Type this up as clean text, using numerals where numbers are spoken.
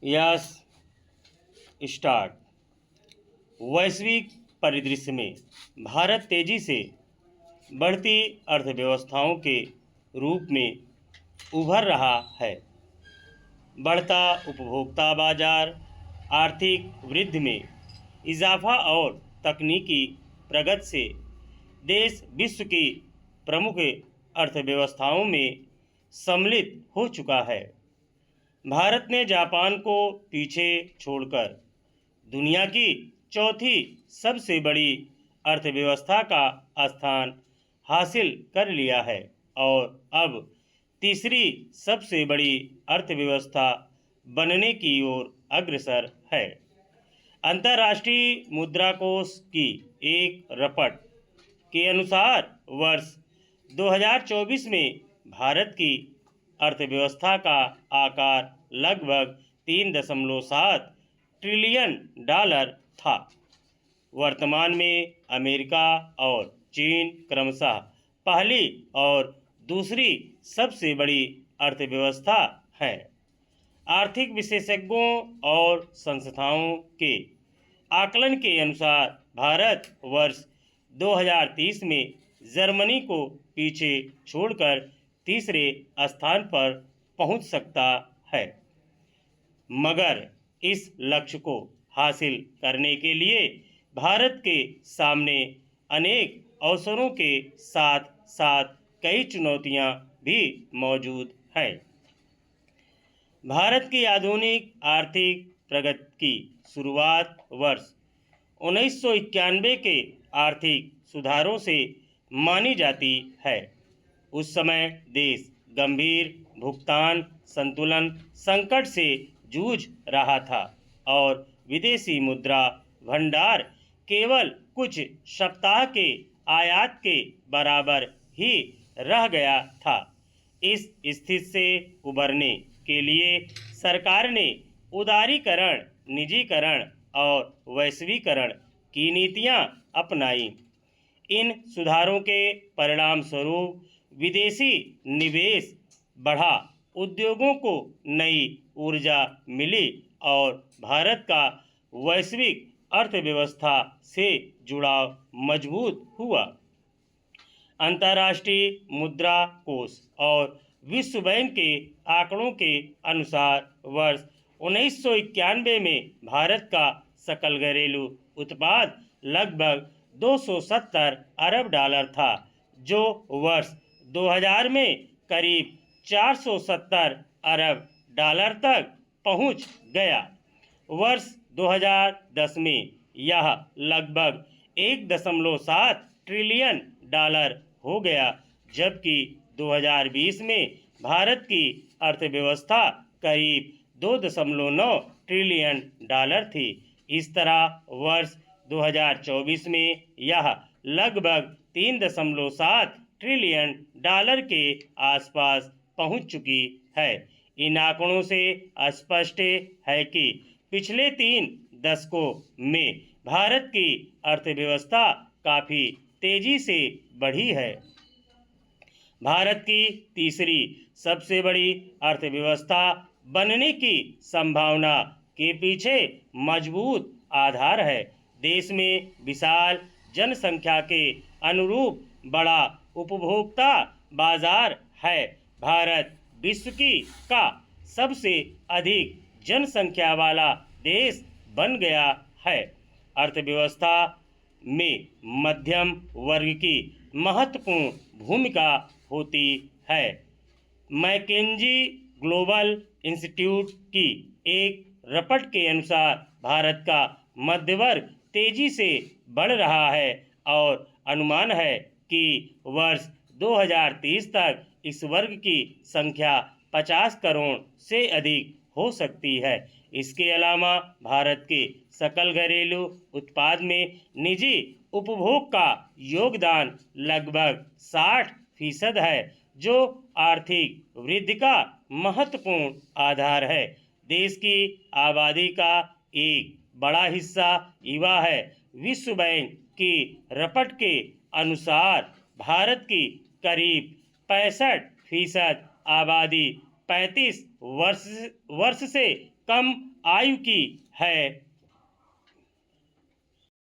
Yes start. वैश्विक परिदृश्य में भारत तेजी से बढ़ती अर्थव्यवस्थाओं के रूप में उभर रहा है। बढ़ता उपभोक्ता बाजार, आर्थिक वृद्धि में इजाफा और तकनीकी प्रगति से देश विश्व की प्रमुख अर्थव्यवस्थाओं में सम्मिलित हो चुका है। भारत ने जापान को पीछे छोड़कर दुनिया की चौथी सबसे बड़ी अर्थव्यवस्था का स्थान हासिल कर लिया है और अब तीसरी सबसे बड़ी अर्थव्यवस्था बनने की ओर अग्रसर है। अंतर्राष्ट्रीय मुद्रा कोष की एक रपट के अनुसार वर्ष 2024 में भारत की अर्थव्यवस्था का आकार लगभग 3.7 ट्रिलियन डॉलर था। वर्तमान में अमेरिका और चीन क्रमशः पहली और दूसरी सबसे बड़ी अर्थव्यवस्था है। आर्थिक विशेषज्ञों और संस्थाओं के आकलन के अनुसार भारत वर्ष 2030 में जर्मनी को पीछे छोड़कर तीसरे स्थान पर पहुंच सकता है। मगर इस लक्ष्य को हासिल करने के लिए भारत के सामने अनेक अवसरों के साथ साथ कई चुनौतियां भी मौजूद हैं। भारत की आधुनिक आर्थिक प्रगति की शुरुआत वर्ष 1991 के आर्थिक सुधारों से मानी जाती है। उस समय देश गंभीर भुगतान संतुलन संकट से जूझ रहा था और विदेशी मुद्रा भंडार केवल कुछ सप्ताह के आयात के बराबर ही रह गया था। इस स्थिति से उबरने के लिए सरकार ने उदारीकरण, निजीकरण और वैश्वीकरण की नीतियां अपनाई। इन सुधारों के परिणाम स्वरूप विदेशी निवेश बढ़ा, उद्योगों को नई ऊर्जा मिली और भारत का वैश्विक अर्थव्यवस्था से जुड़ाव मजबूत हुआ। अंतर्राष्ट्रीय मुद्रा कोष और विश्व बैंक के आंकड़ों के अनुसार वर्ष 1991 में भारत का सकल घरेलू उत्पाद लगभग 270 अरब डॉलर था, जो वर्ष 2000 में करीब 470 अरब डॉलर तक पहुंच गया। वर्ष 2010 में यह लगभग 1.7 ट्रिलियन डॉलर हो गया, जबकि 2020 में भारत की अर्थव्यवस्था करीब 2.9 ट्रिलियन डॉलर थी। इस तरह वर्ष 2024 में यह लगभग 3.7 ट्रिलियन डॉलर के आसपास पहुंच चुकी है। इन आंकड़ों से स्पष्ट है कि पिछले 3 दशकों में भारत की अर्थव्यवस्था काफ़ी तेजी से बढ़ी है। भारत की तीसरी सबसे बड़ी अर्थव्यवस्था बनने की संभावना के पीछे मजबूत आधार है। देश में विशाल जनसंख्या के अनुरूप बड़ा उपभोक्ता बाजार है। भारत विश्व का सबसे अधिक जनसंख्या वाला देश बन गया है। अर्थव्यवस्था में मध्यम वर्ग की महत्वपूर्ण भूमिका होती है। मैकेंजी ग्लोबल इंस्टीट्यूट की एक रपट के अनुसार भारत का मध्य वर्ग तेजी से बढ़ रहा है और अनुमान है कि वर्ष 2030 तक इस वर्ग की संख्या 50 करोड़ से अधिक हो सकती है। इसके अलावा भारत के सकल घरेलू उत्पाद में निजी उपभोग का योगदान लगभग 60% है, जो आर्थिक वृद्धि का महत्वपूर्ण आधार है। देश की आबादी का एक बड़ा हिस्सा युवा है। विश्व बैंक की रपट के अनुसार भारत की करीब 65% आबादी 35 वर्ष से कम आयु की है।